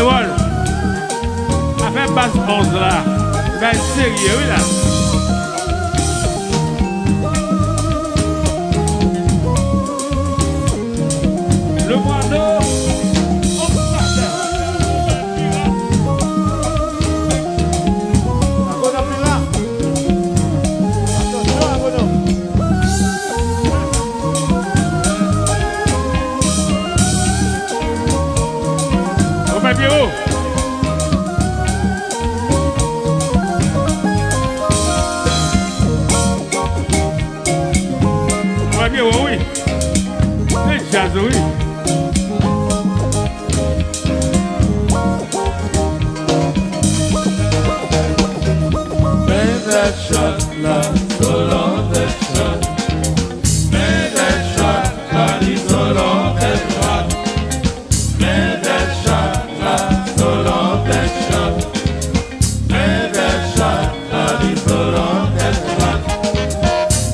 Rôle. A fait basse 11 là. Ben sérieux, oui là. Le moineau. Pierrot. Ouais, Pierrot, oui. C'est jazz, oui. Made that shot, love, so long that shot. Made that shot, love, so long that shot. Made that shot. So long that shot, made that shot, love is so long that shot,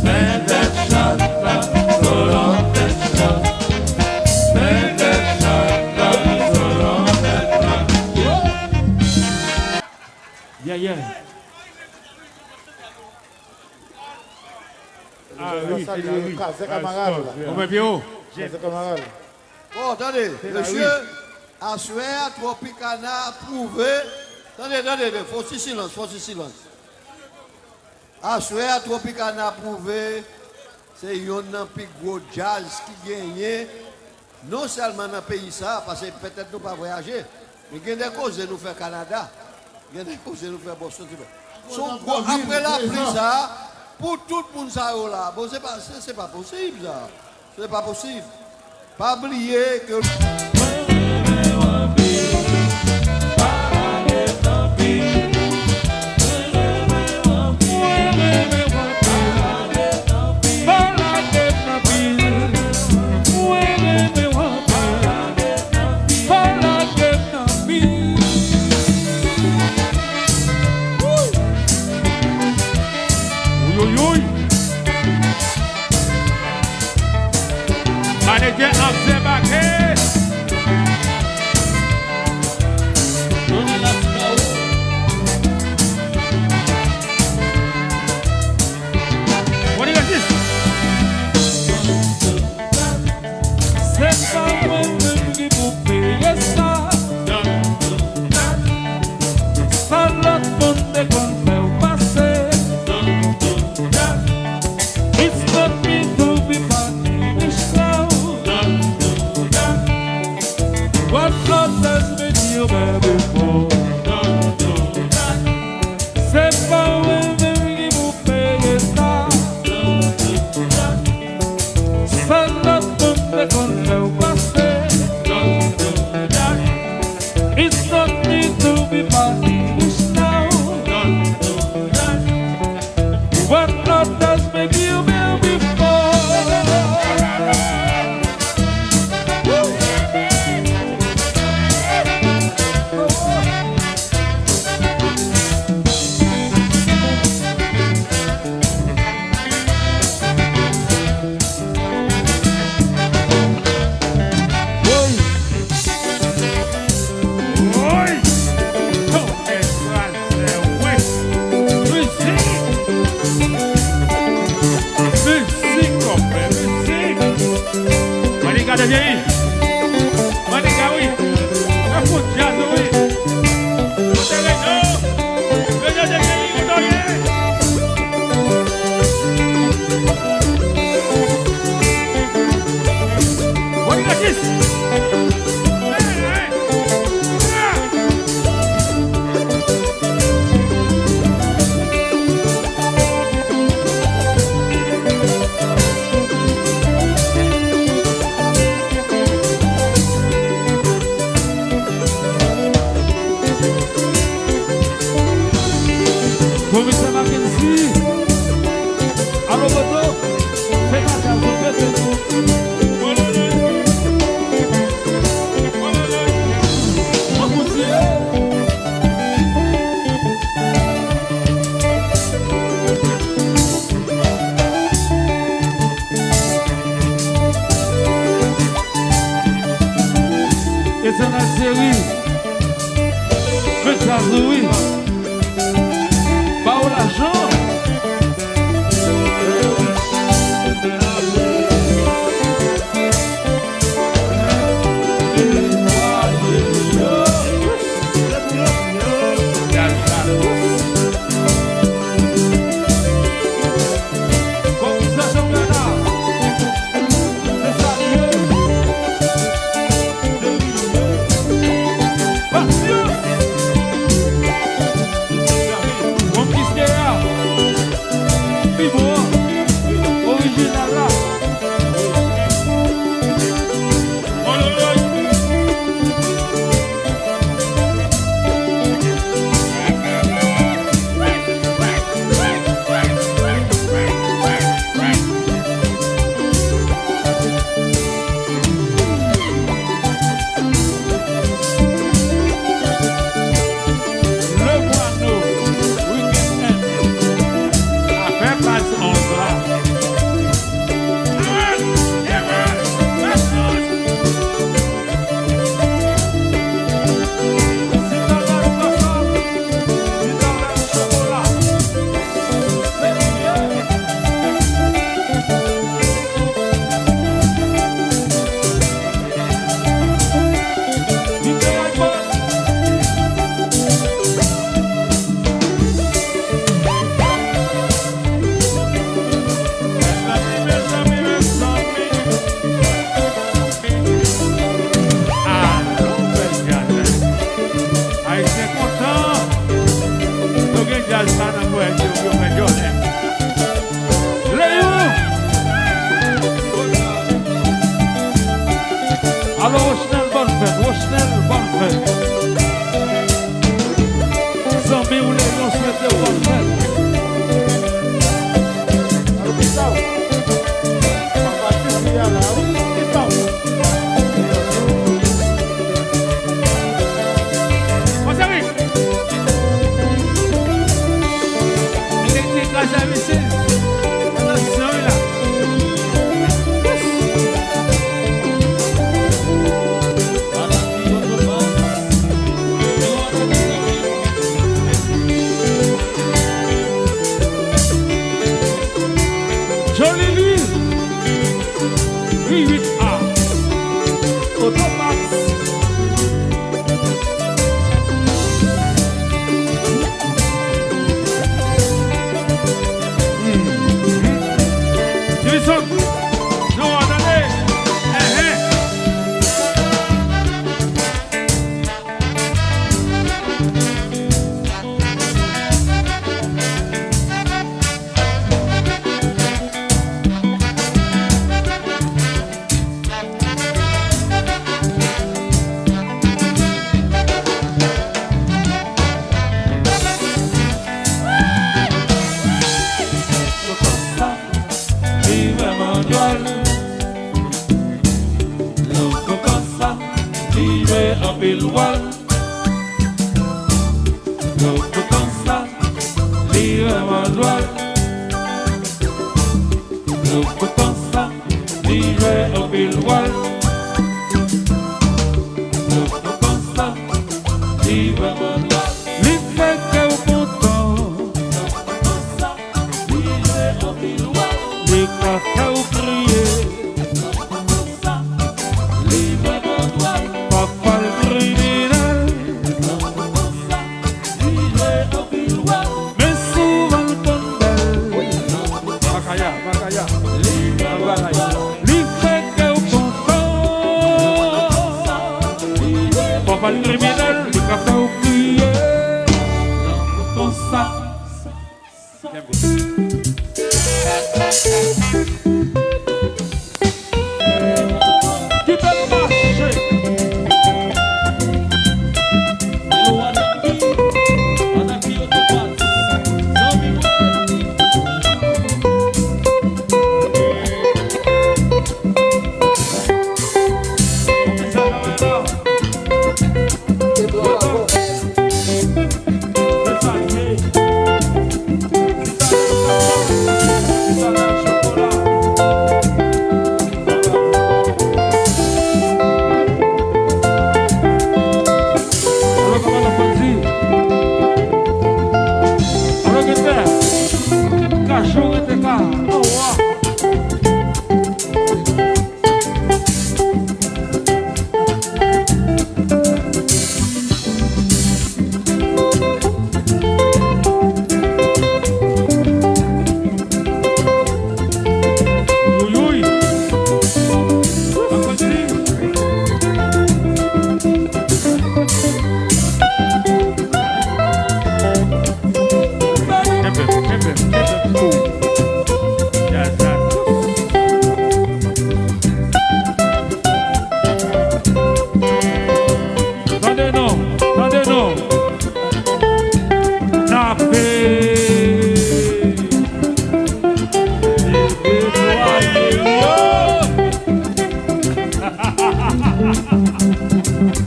made that shot, love, so long that shot, made that shot, love is so long that shot. Yeah, yeah. Ah oui, c'est oui. C'est camarade. On va bien haut. C'est camarade. Bon, attendez, monsieur. Assuer, Tropicana, prouvé. Attendez, faut silence. Assuer, Tropicana, prouvé. C'est un plus gros jazz qui gagne. Non seulement dans le pays, ça, parce que peut-être nous pas voyager, mais il y a des causes de nous faire Canada. Il y a des causes de nous faire Boston. Après la prise, ça, pour tout le monde, ça, là, bon, c'est pas possible, ça. C'est pas possible. Pas oublier que. Manager Abzebake. What do you got this? C'est pas moi-même qui vous paye ça. Ça l'autre monde qu'on fait au passé. It's not me to be punished now. What God has made you baby for. C'est pas moi-même qui vous paye ça. Ça l'autre monde qu'on fait au passé. It's not me to be punished now. What God has made you baby for. Manica vieille, Manica oui, la faute jazz oui, tout est réglé, le jazz est vieilli, vous n'auriez. Manica kiss. Commissaire Mackenzie, allô Boto, fais ma carte, fais-le. On continue. Et c'est la série Fais ça, oui. Pas au l'argent.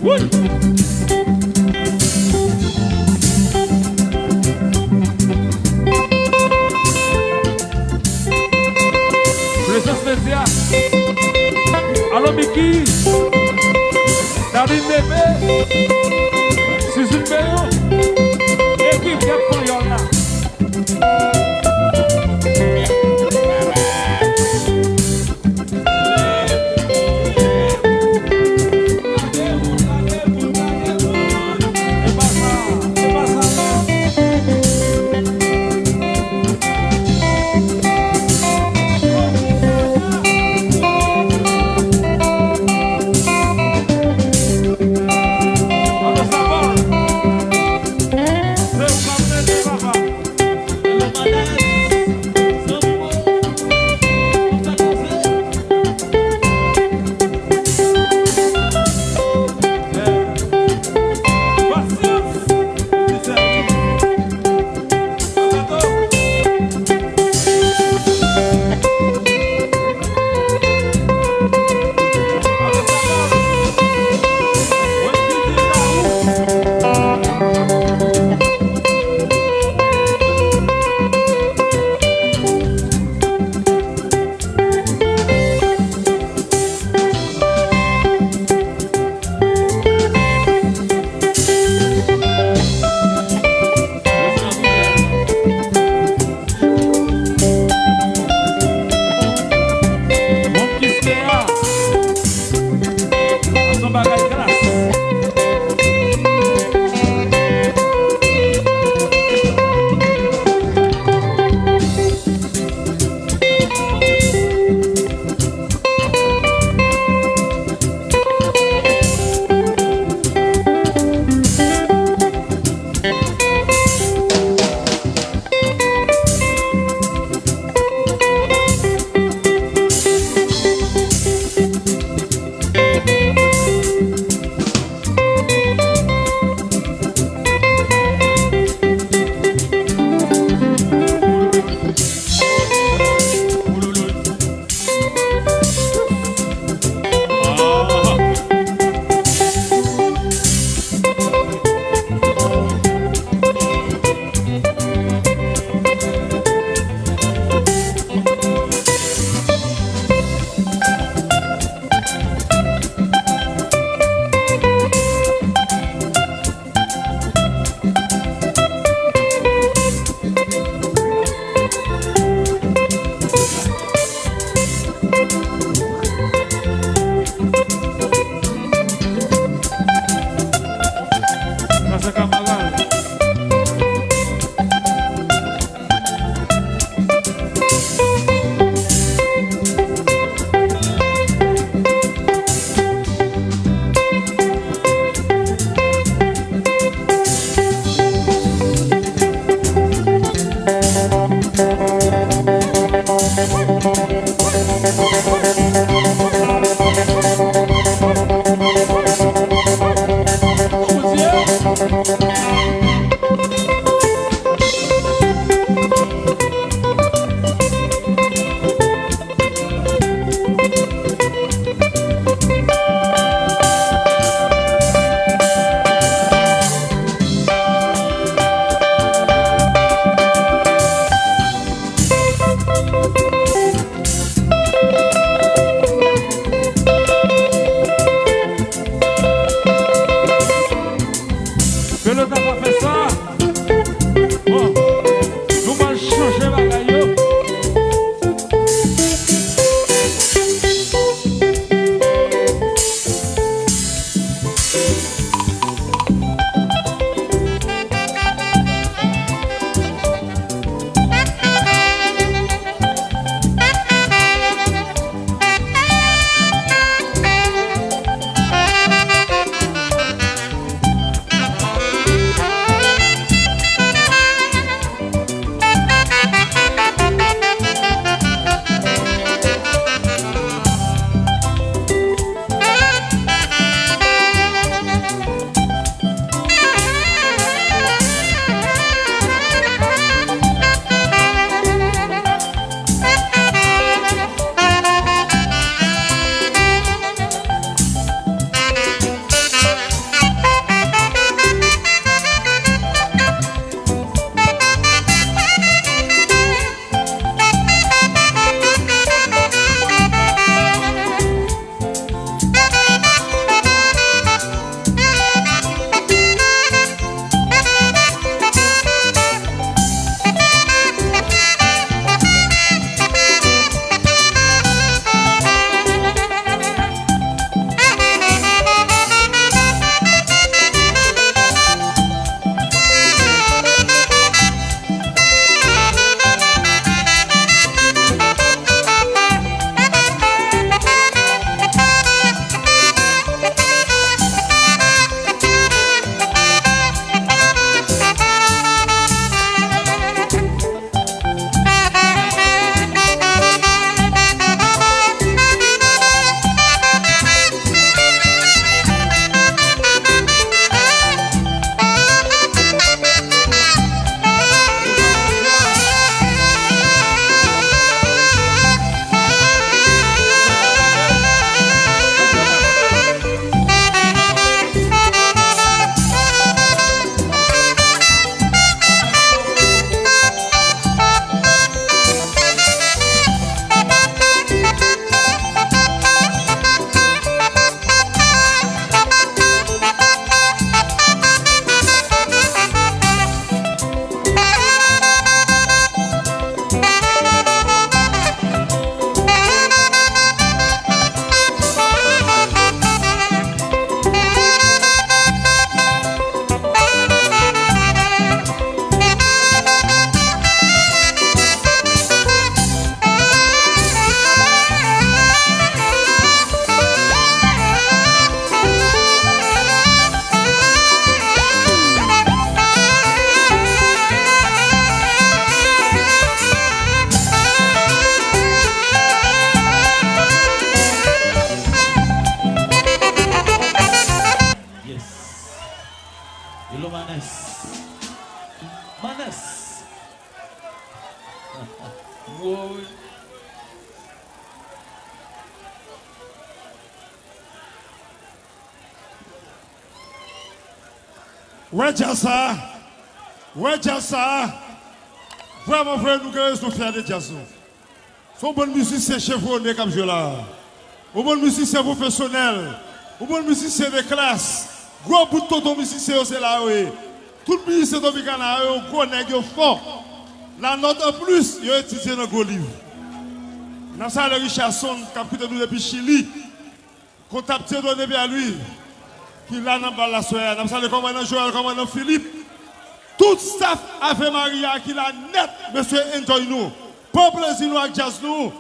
Oui. Présence média. Allô Mickey. David Bébé. Susan Béo. Équipe Cap Coyola. Hello Manes. Manes. Wow. Ouais, Jassa. Ouais, Jassa. Vraiment, frère, nous sommes fiers de Jassa. Son bon musicien chevronné comme je là. Un bon musicien professionnel. Un bon musicien de classe. Gros bout de ton musicien, c'est là, oui. Tout le musicien de Bicana, un gros nègre fort. La note en plus, il a étudié dans un gros livre. Nous avons le Richardson, capitaine nous depuis Chili. Comptable donné à lui. Qui l'a dans la soirée. Nous avons le commandant Joël, le commandant Philippe. Tout staff Ave Maria qui l'a net, monsieur Enjoy nous. Pour plaisir nous avec jazz nous.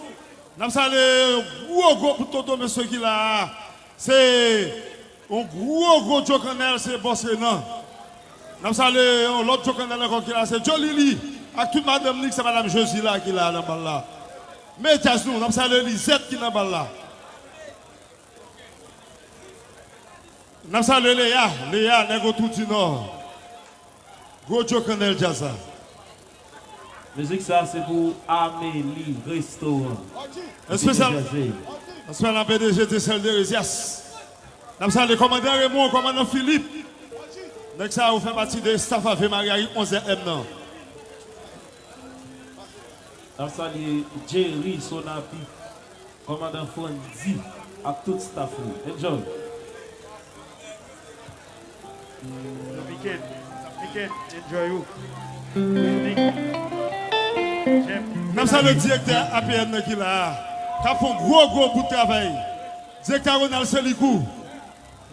Nous avons le gros pour Toto, monsieur qui l'a. C'est un gros jokanel, c'est Bossénan. Nous avons l'autre jokanel encore qui l'a, c'est Jolili. Avec toute madame Nick, c'est madame Josie là qui l'a dans le là. Mais jazz nous avons le Lisette qui est dans le là. Nous avons le Léa, Nego tout du Nord. Gros jokanel jazz. Musique ça c'est pour Amélie Restaurant. Spécial la PDG de celle de Résias. Nous avons le commandant Raymond, le commandant Philippe. Nous avons fait partie de staff Ave Maria 11e. Nous avons Jerry Sonapi, commandant Fondi, à tout staff. Enjoy. Weekend, enjoy you. Nous avons le directeur APN qui est là, qui a fait un gros bout de travail. Directeur Ronald Selikou,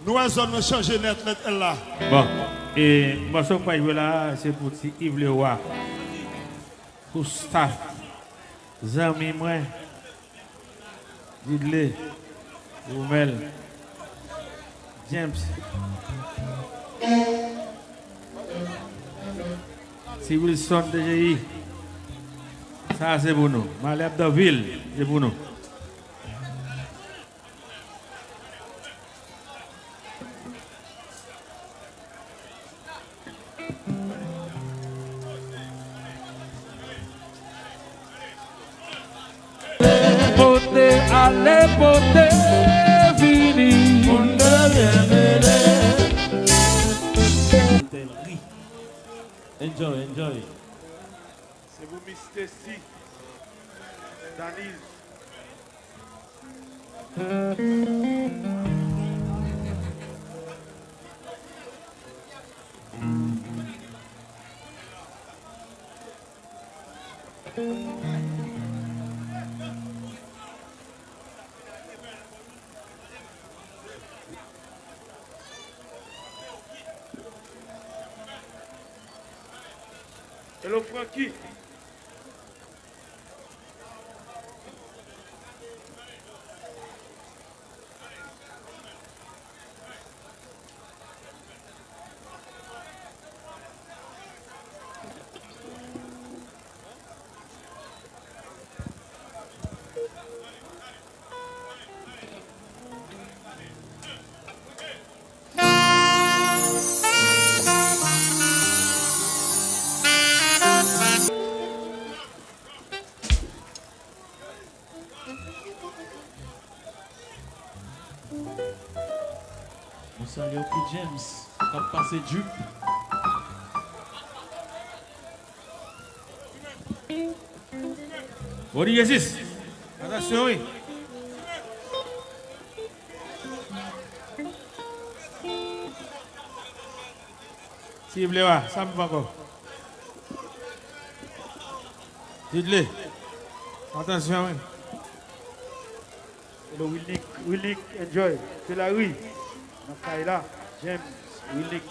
nous avons changé net là. Bon, et moi, ce que je veux là, c'est pour Yves Leroy, pour staff, Zami, moi, Didley, Roumel, James. Si Wilson DGI, ça c'est pour nous. Maleb de ville, c'est pour nous. Allez, poté, vini. Enjoy. C'est vous, Mr. C. Danise. Hello, Frankie. Salut P. James, qui a passé du. Body assist. Attention, oui. S'il vous plaît, ça me va encore. Dites-le. Attention, oui. Le Willick, enjoy. C'est la rue. Nakaila, James, Willick.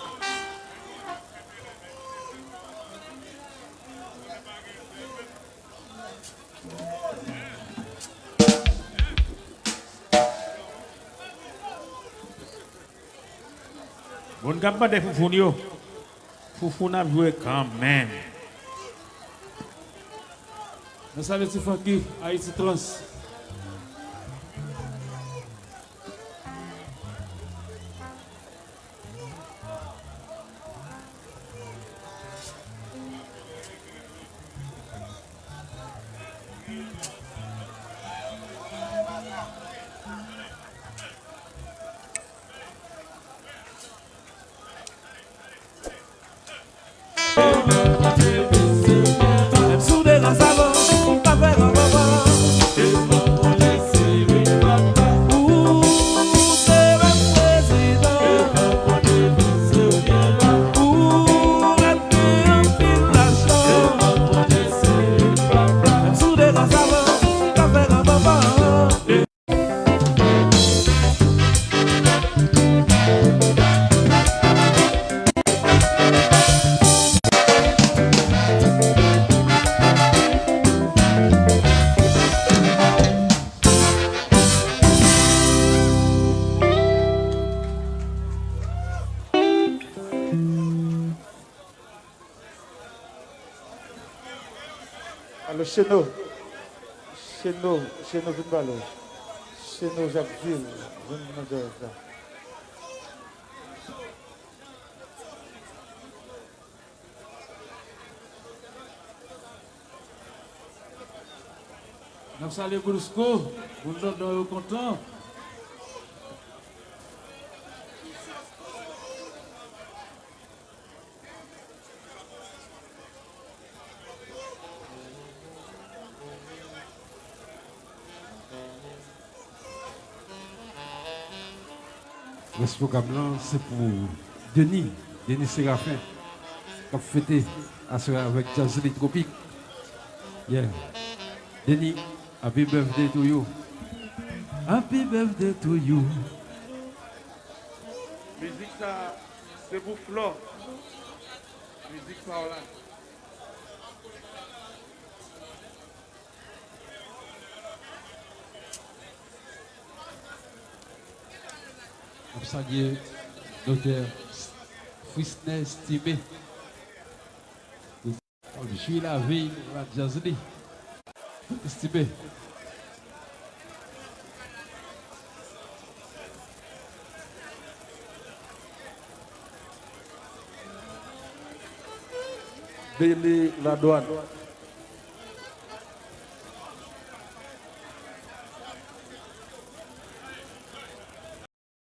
Bon, ne pas de Foufounio. Foufoun a joué quand même. Nous savons si Francky, Haïti Trans. Alors, chez nous, Vinbalo, chez nous, Jacques Gilles, Nous saluons Brusco, vous nous donnez content. Ce programme-là, c'est pour Denis Séraphin, qui a fêté avec Jazz Tropique. Yeah. Denis, happy birthday to you. Happy birthday to you. Musique ça, c'est pour Flo. Musique par là. On salue Dr. Frisney Stibé. Je suis la veille à Jazzy. Stibé. Béli la douane.